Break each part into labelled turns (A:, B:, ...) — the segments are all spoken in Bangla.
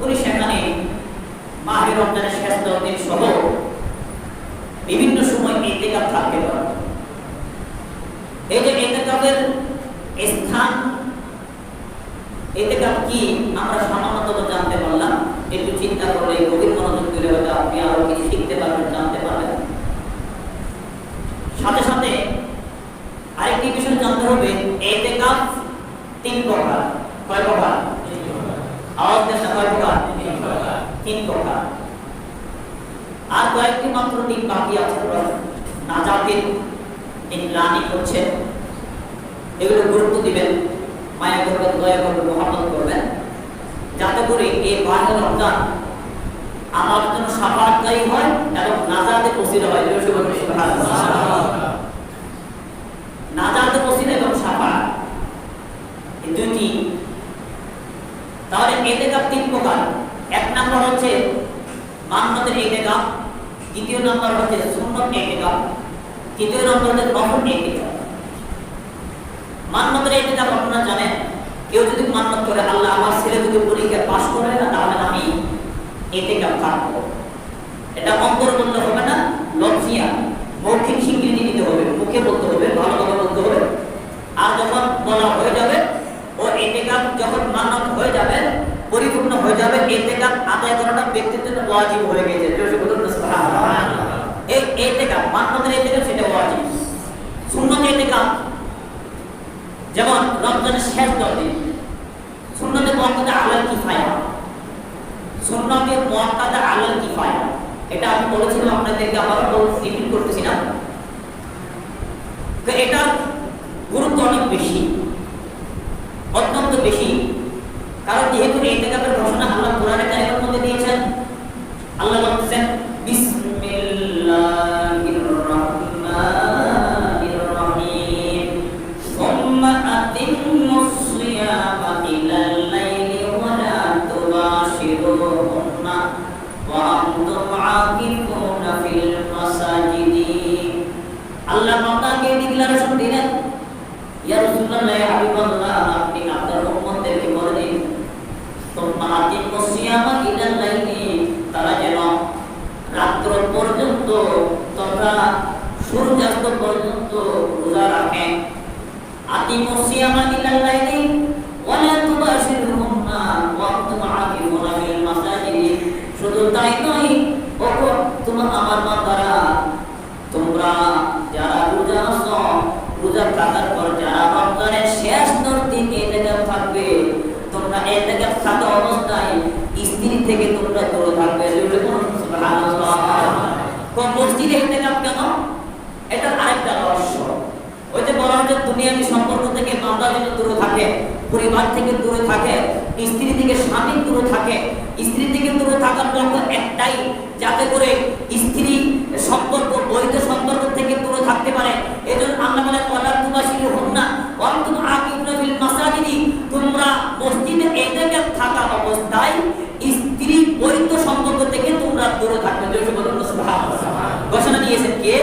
A: উনি সেখানে মাহে রমজানের শেষ 10 দিন সহ বিভিন্ন সময় ইতিকাফ থাকতে পারবেন। এই যে ইতিকাফের স্থান, ইতিকাফ কি আমরা সামান্যতম জানতে পারলাম। একটু চিন্তা করলে, গভীর মনোযোগ দিলে হয়তো আপনি আরো কিছু শিখতে পারবেন, জানতে পারবেন। সাথে সাথে আরেকটি বিষয় জানতে হবে, ইতিকাফ 3 প্রকার। কয় প্রকার? আওয়াজ দেন না, কয় প্রকার? 3 প্রকার। আর কয়েকটি মাত্র দিন বাকি আছে। নাজাতের দিন প্ল্যানিং হচ্ছে, এগুলো গুরুত্ব দিবেন, মায়া করবেন, দয়া করবেন, মহব্বত করবেন, যাতে করে এই মাহে রমজান আমার জন্য শাফাআতকারী হয় এবং নাজাতের ওসিলা হয়। নাজাতের ওসিলা এবং শাফাআত, এই দুটি। তাহলে ইতিকাফ 3 প্রকার। 1 নম্বর হচ্ছে মান্নাতের ইতিকাফ, দ্বিতীয় নম্বর হচ্ছে সুন্নত ইতিকাফ, তৃতীয় নম্বর হচ্ছে নফল ইতিকাফ। মান্নাতের ইতিকাফ আপনারা জানেন, কেউ যদি মান্নাত করে আল্লাহ আমার ছেলে যদি পরীক্ষা পাস করে না, তাহলে আমি ইতিকাফ থাকবো, এটা অন্তর বলতে হবে না, লফজিয়া মৌখিক স্বীকৃতি দিতে হবে, মুখে বলতে হবে, ভালোভাবে বলতে হবে। আর যখন বলা হয়ে যাবে, ও ইতিকাফ যখন মান্নাত হয়ে যাবে, পরিপূর্ণ হয়ে যাবে, ইতিকাফ আদায় করাটা ব্যক্তির জন্য ওয়াজিব হয়ে গেছে। এই ইতিকাফ মান্নাতের ইতিকাফ সেটা ওয়াজিব। সুন্নত ইতিকাফ যেমন রমজানের শেষ 10 দিন, সুন্নতে মুআক্কাদা আলাল কিফায়া, সুন্নতে মুআক্কাদা আলাল কিফায়া, এটা আমি বলেছিলাম আপনাদেরকে, আবার রিপিট করতেছি না। তো এটার গুরুত্ব অনেক বেশি, অত্যন্ত বেশি। কারণ যেহেতু ইতিকাফের ঘোষণা আল্লাহ কোরআনে কারিমের মধ্যে দিয়েছেন। আল্লাহ বলতেছেন বিসমিল্লাহির রাহমানির রাহিম, সুম্মা আতিম্মুস সিয়ামা ইলাল লাইলি ওয়া লা তুবাশিরুহুন্না ওয়া আনতুম আকিফুনা ফিল মাসাজিদি। আল্লাহ মাতাকে ডিক্লারেশন দিলেন, ইয়া রাসূলুল্লাহ, ইয়া হাবিবাল্লাহ, আপনি আপনার উম্মতদেরকে বলে দিন, সুম্মা আতিম্মুস সিয়ামা ইলাল লাইলি, তারা যেন রাত্র পর্যন্ত তথা সূর্যাস্ত পর্যন্ত রোজা রাখে। আতিম্মুস সিয়ামা ইলাল লাইলি ওয়া লা তুবাশিরুহুন্না ওয়া আনতুম আকিফুনা ফিল মাসাজিদি। শুধু তাই নয়, ওগো তোমরা আমার বান্দারা, তোমরা যারা রোজা আছো, রোজা থাকার পর যারা রমজানের শেষ 10 দিন ইতিকাফ থাকবে, তোমরা ইতিকাফ থাকা অবস্থায় স্ত্রী থেকে তোমরা দূরে থাকবে। সুবহানাল্লাহ। কোন মসজিদে ইতিকাফ কেন? এটা আরেকটা রহস্য। ওই যে বলা হচ্ছে দুনিয়াবি সম্পর্ক থেকে বান্দা যেন দূরে থাকে, পরিবার থেকে দূরে থাকে, স্ত্রী থেকে স্বামী দূরে থাকে। স্ত্রী থেকে দূরে থাকার লক্ষ্য একটাই, যাতে করে স্ত্রী সম্পর্ক, বৈধ সম্পর্ক থেকে দূরে থাকতে পারে। এজন্য আল্লাহ বলেন ওয়ালা তুবাশিরুহুন্না ওয়া আনতুম আকিফুনা ফিল মাসাজিদি, তোমরা মসজিদে ইতিকাফ থাকা অবস্থায় স্ত্রী বৈধ সম্পর্ক থেকে তোমরা দূরে থাকবে। জোরে বলুন সুবহানাল্লাহ। ঘোষণা দিয়েছেন কে?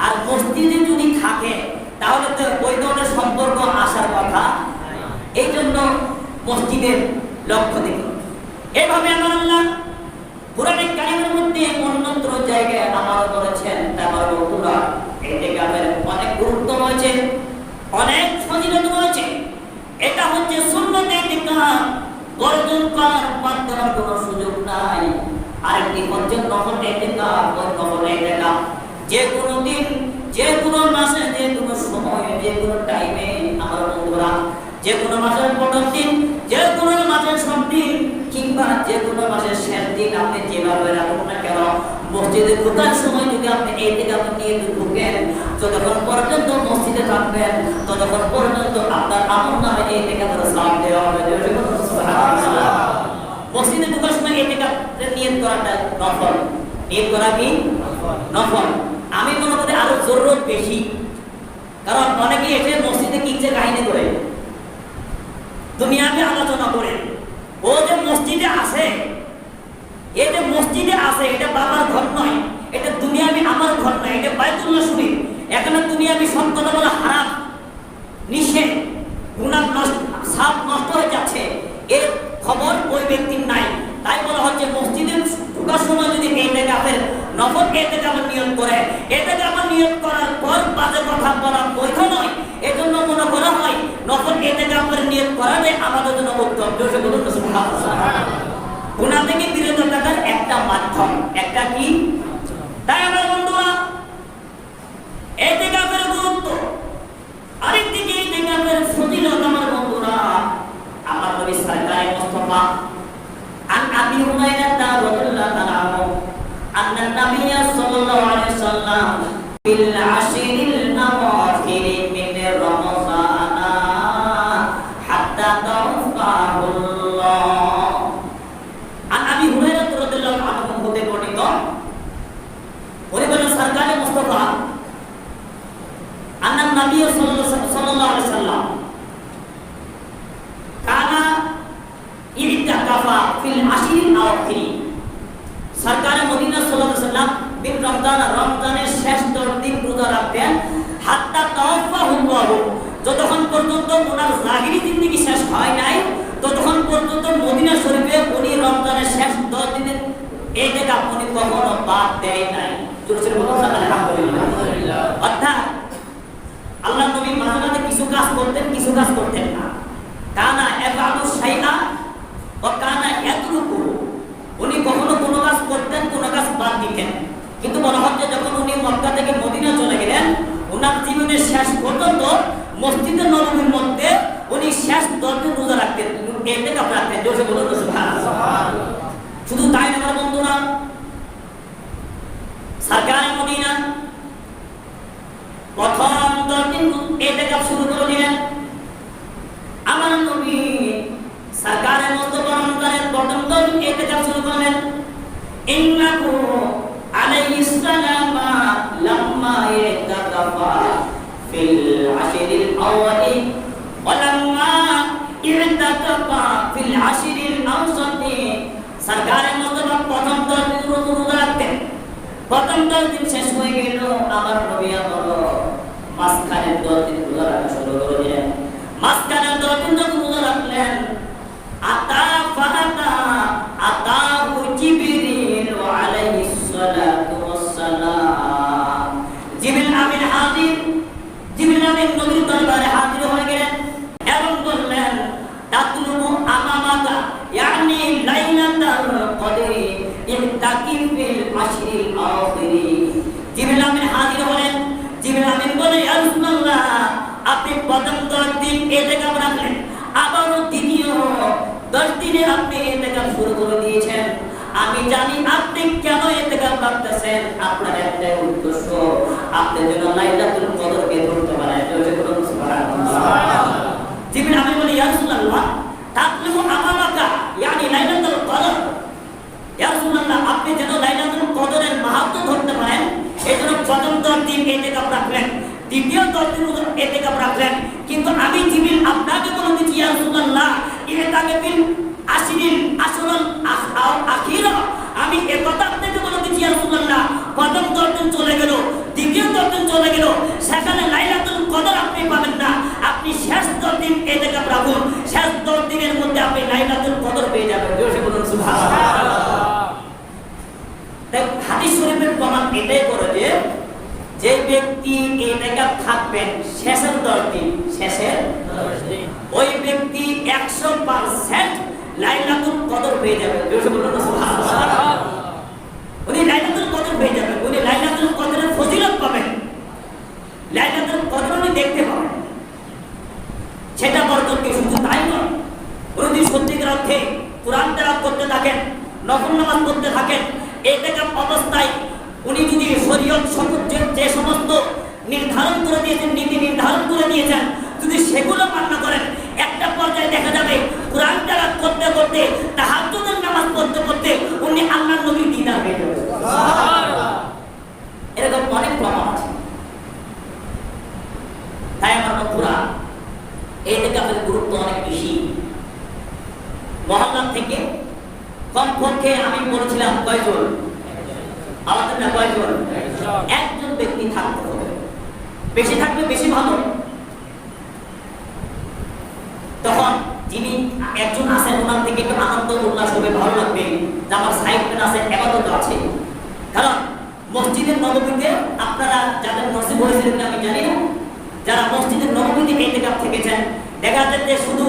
A: আর মসজিদে যদি থাকে তাহলে তো ওই ধরনের সম্পর্ক আসার কথা। এই জন্য মসজিদের লক্ষ্য দেখুন। এভাবে আমার আল্লাহ কোরআনে কারিমের মধ্যে অন্যত্র জায়গায় আমার বলেছেন, তারপর বন্ধুরা ইতিকাফের অনেক গুরুত্ব রয়েছে, অনেক ফজিলত রয়েছে। এটা হচ্ছে সুন্নত ইতিকাফ, বর্জন করার বাদ দেওয়ার কোনো সুযোগ নাই। আরেকটি হচ্ছে নফল ইতিকাফ। ওই নফল ইতিকাফ যে কোনো দিন, যে কোনো মাসে, যে কোনো সময়ে, যে কোনো টাইমে আমার বন্ধুরা, যে কোনো মাসের প্রথম দিন, যে কোনো মাসের সব দিন, কিংবা যে কোনো মাসের শেষ দিন, আপনি যেভাবে রাখুন না কেন, মসজিদে ঢোকার সময় যদি আপনি ইতিকাফ নিয়ে ঢুকেন, যতক্ষণ পর্যন্ত মসজিদে থাকবেন ততক্ষণ পর্যন্ত আপনার আমলনামে ইতিকাফের সওয়াব দেওয়া হবে। সুবহানাল্লাহ। মসজিদে ঢোকার সময় ইতিকাফের নিয়ত করাটা নফল। নিয়ত করা কি নফল। আমি মনে করি আরো জরুরত বেশি, কারণ অনেকে এসে মসজিদে কিনছে কাহিনী করে, দুনিয়াতে আলোচনা করে। ও যে মসজিদে আসে, এই যে মসজিদে আসে, এটা বাবার ঘর নয়, এটা দুনিয়াবি আমার ঘর নয়, এটা বাইতুল্লাহ শরীফ। এখানে দুনিয়াবি সব কথা বলা হারাম, নিষেধ, গুনাহ নষ্ট, সাপ নষ্ট হয়ে যাচ্ছে। এর খবর ওই ব্যক্তির নাই। তাই বলা হচ্ছে মসজিদে ঢোকার সময় যদি ইতিকাফের নফল ইতিকাফের নিয়ত করে, ইতিকাফের নিয়ত করার পর বাজে কথা বলা বৈধ নয়। এজন্য মনে করা হয় নফল ইতিকাফের নিয়ত করাটাই আমাদের জন্য উত্তম। জোরে বলুন সুবহানাল্লাহ। গুনাহ থেকে বিরত থাকার একটা মাধ্যম, একটা কি? তাই আমার বন্ধুরা, ইতিকাফের গুরুত্ব, আরেকদিকে ইতিকাফের ফজিলত আমার বন্ধুরা, আমার নবী সরকারে মুস্তাফা আন আবি হুরায়রা রাদিয়াল্লাহু তাআলা আনহু আন্না নবী সাল্লাল্লাহু আলাইহি ওয়াসাল্লাম ফিল আশরিল আওয়াখির মিন রমাযান হাত্তা তাওফাহুল্লাহ। আন আবি হুরায়রা রাদিয়াল্লাহু আনহু হতে বর্ণিত, উনি বলেন সরকারে মুস্তাফা আন্না নবী সাল্লাল্লাহু আলাইহি ওয়াসাল্লাম কানা ইতিকাফা ফিল আশরিল আওয়াখির। সরকারে মদিনা সাল্লাল্লাহু আলাইহি ওয়াসাল্লাম বিন রমজানের শেষ 10 দিন রোজা রাখতেন, হাত্তা তাওফাহুল্লাহ, যতক্ষণ পর্যন্ত ওনার জাহিরি জিন্দেগি শেষ হয় নাই ততক্ষণ পর্যন্ত মদিনা শরীফে উনি রমজানের শেষ 10 দিনের ইতিকাফ উনি কখনো বাদ দেয় নাই। জোরে বলুন আলহামদুলিল্লাহ। অর্থাৎ আল্লাহ নবী মাঝে মাঝে কিছু কাজ করতেন, কিছু কাজ করতেন না। কানা ইয়াফআলু শাইআ ওয়া কানা ইয়াতরুকু, উনি কখনো কোনো কাজ করতেন, কোনো কাজ বাদ দিতেন। কিন্তু বলা হচ্ছে যখন উনি মক্কা থেকে মদিনা চলে গেলেন, ওনার জীবনের শেষ পর্যন্ত মসজিদে নববীর মধ্যে উনি শেষ 10 দিন রোজা রাখতেন, ইতিকাফ রাখতেন। জোরে বলুন সুবহানাল্লাহ। শুধু তাই না আমার বন্ধুরা, সরকারে মদিনা প্রথম 10 দিন ইতিকাফ শুরু করে দিলেন। আমার নবী সরকারে মুস্তাফা রমজানের প্রথম 10 দিন ইতিকাফ শুরু করলেন। ইন্নাহু আলাইহিস সালাম লাম্মা ইতিকাফা ফিল আশরিল আওয়ালি ওয়া লাম্মা ইতিকাফা ফিল আশরিল আওসাতি। সরকারে মুস্তাফা প্রথম 10 দিন রোজা রাখতেন। প্রথম 10 দিন শেষ হয়ে গেল, আমার নবী আমার মাঝখানে 10 দিন রোজা রাখা শুরু করে দিলেন। মাঝখানে 10 দিন রোজা রাখলেন। আতাহু জিবরিল আলাইহিস সালাতু ওয়াস সালাম। জিবরিল আমিন হাজির, জিবরিল আমিন নবীর দরবারে হাজির হয়ে গেলেন এবং বললেন তাতলুবু আমামাকা ইয়ানি লাইলাতুল কদরি ইহতাকি ফিল আশরিল আখির। জিবরিল আমিন হাজির হলেন। জিবরিল আমিন বলে ইয়া রাসূলুল্লাহ, আপনি প্রথম 10 দিন ইতিকাফ রাখলেন, আবারও দ্বিতীয় 10 দিনে আপনি ইতিকাফ শুরু করে দিয়েছেন। আমি জানি আপনি কেন ইতিকাফ রাখতেছেন। আপনার একটাই উদ্দেশ্য, আপনি যেন লাইলাতুল কদরকে ধরতে পারেন। জোরে বলুন সুবহানাল্লাহ। জিবরিল আমিন বলে ইয়া রাসূলুল্লাহ, তাতলুবু আমামাকা ইয়ানি লাইলাতুল কদর। ইয়া রাসূলুল্লাহ, আপনি যেন লাইলাতুল কদরের মাহাত্ম্য ধরতে পারেন, এজন্য প্রথম 10 দিন ইতিকাফ রাখলেন, দ্বিতীয় 10 দিন ইতিকাফ রাখলেন। কিন্তু আমি জিবরিল আপনাকে বলে দিচ্ছি ইয়া রাসূলুল্লাহ, ইহতাকি ফিল আশরিল আখির, আমি একথা আপনাকে বলে দিচ্ছি ইয়া রাসূলুল্লাহ, প্রথম 10 দিন চলে গেল, দ্বিতীয় 10 দিন চলে গেল, সেখানে লাইলাতুল কদর আপনি পাবেন না। আপনি শেষ 10 দিন ইতিকাফ রাখুন, শেষ 10 দিনের মধ্যে আপনি লাইলাতুল কদর পেয়ে যাবেন। জোরে বলুন সুবহানাল্লাহ। তাই হাদিস শরীফের প্রমাণ এটাই করে যে ব্যক্তি ইতিকাফ থাকবেন শেষের 10 দিন, শেষের 10 দিন, ওই ব্যক্তি 100% লাইলাতুল কদর পেয়ে যাবে। জোরে বলুন সুবহানাল্লাহ। উনি লাইলাতুল কদর পেয়ে যাবেন, উনি লাইলাতুল কদরের ফজিলত পাবেন, লাইলাতুল কদর উনি দেখতে পাবেন। সেটা বরকত কি শুধু তাই নয়, উনি সত্যিকার অর্থে কোরআন তেলাওয়াত করতে থাকেন, নফল নামাজ পড়তে থাকেন, ইতিকাফ অবস্থায় উনি যদি শরীয়ত যে সমস্ত নির্ধারণ করে দিয়েছেন, নীতি নির্ধারণ করে দিয়েছেন, যদি সেগুলো মান্য করেন, একটা পর্যায়ে দেখা যাবে কোরআন তেলাওয়াত করতে করতে, তাহাজ্জুদের নামাজ পড়তে পড়তে উনি আল্লাহর নবীর দিদার পেয়ে যাবেন। সুবহানাল্লাহ। এরকম অনেক প্রমাণ আছে। তাই আমার বন্ধুরা, ইতিকাফের গুরুত্ব অনেক বেশি। মহল্লা থেকে কমপক্ষে আমি বলেছিলাম কয়জন, আমাদের না কয়জন, একজন ব্যক্তি থাকতে হবে, বেশি থাকলে বেশি ভালো। তখন যিনি একজন আছেন ওনার থেকে একটু আনন্দ উল্লাস হবে, ভালো লাগবে যে আমার সাইড আছে, ইবাদত আছে। কারণ মসজিদের নববীতে আপনারা যাদের নসিব হয়েছিলেন আমি জানি না, যারা মসজিদের নববীতে ইতিকাফ থেকেছেন, দেখা যাচ্ছে যে শুধু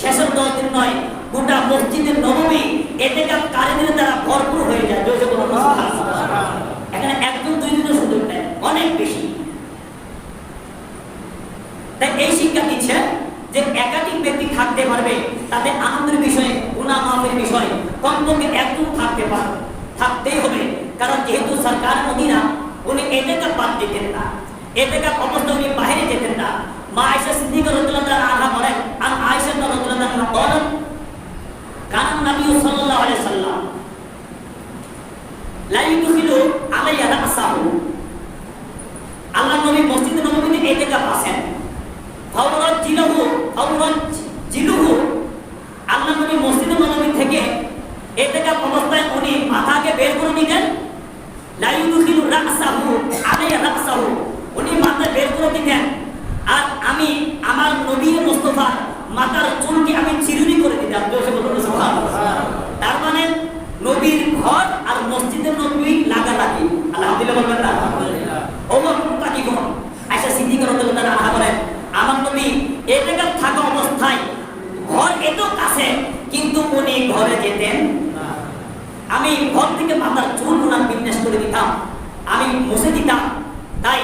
A: শেষের 10 দিন নয়, গোটা মসজিদের নববী ইতিকাফ কারীদের দ্বারা ভরপুর হয়ে যায়। এখানে একজন দুই দিনের সুযোগ নেই, অনেক বেশি। তাই এই শিক্ষা দিচ্ছে যে একাধিক ব্যক্তি থাকতে পারবে, তাদের আনন্দের বিষয়ে, গুনাহ মাফের বিষয়ে কমপক্ষে একজন থাকতেই হবে। কারণ যেহেতু সরকার মদিনা, উনি ইতিকাফ বাদ দিতেন না, ইতিকাফ অবস্থা উনি বাইরে যেতেন না। মা আয়েশা সিদ্দিকা রাদিয়াল্লাহু তাআলা আনহা বলেন, আন আয়েশা রাদিয়াল্লাহু তাআলা বলেন, কান নবী সাল্লাল্লাহু আলাইহি সাল্লাম লা ইউদখিলু আলাইয়া রাসাহু, আল্লাহ নবী মসজিদে নববীতে ইতিকাফ আছেন, ফাওরাত জিলুহু, আল্লাহ নবী মসজিদে নববী থেকে ইতিকাফ অবস্থায় উনি মাথাকে বের করে নিতেন। লা ইউদখিলু রাসাহু আলাইয়া রাসাহু, উনি মাথা বের করে দিতেন, আর আমি আমার নবী মুস্তাফা মাথার চুলকে আমি চিরুনি করে দিতাম। তার মানে নবীর ঘর আর মসজিদের নবী লাগালাগি। আলহামদুলিল্লাহ বলবেন না? ওমর মুত্তাকি কোন আয়েশা সিদ্দিকা রাদিয়াল্লাহু তাআলা আনহা বলেন, আমার নবী ইতিকাফ থাকা অবস্থায় ঘর এত কাছে, কিন্তু উনি ঘরে যেতেন না। আমি ঘর থেকে মাথার চুল ওনার বিন্যাস করে দিতাম, আমি মুছে দিতাম। তাই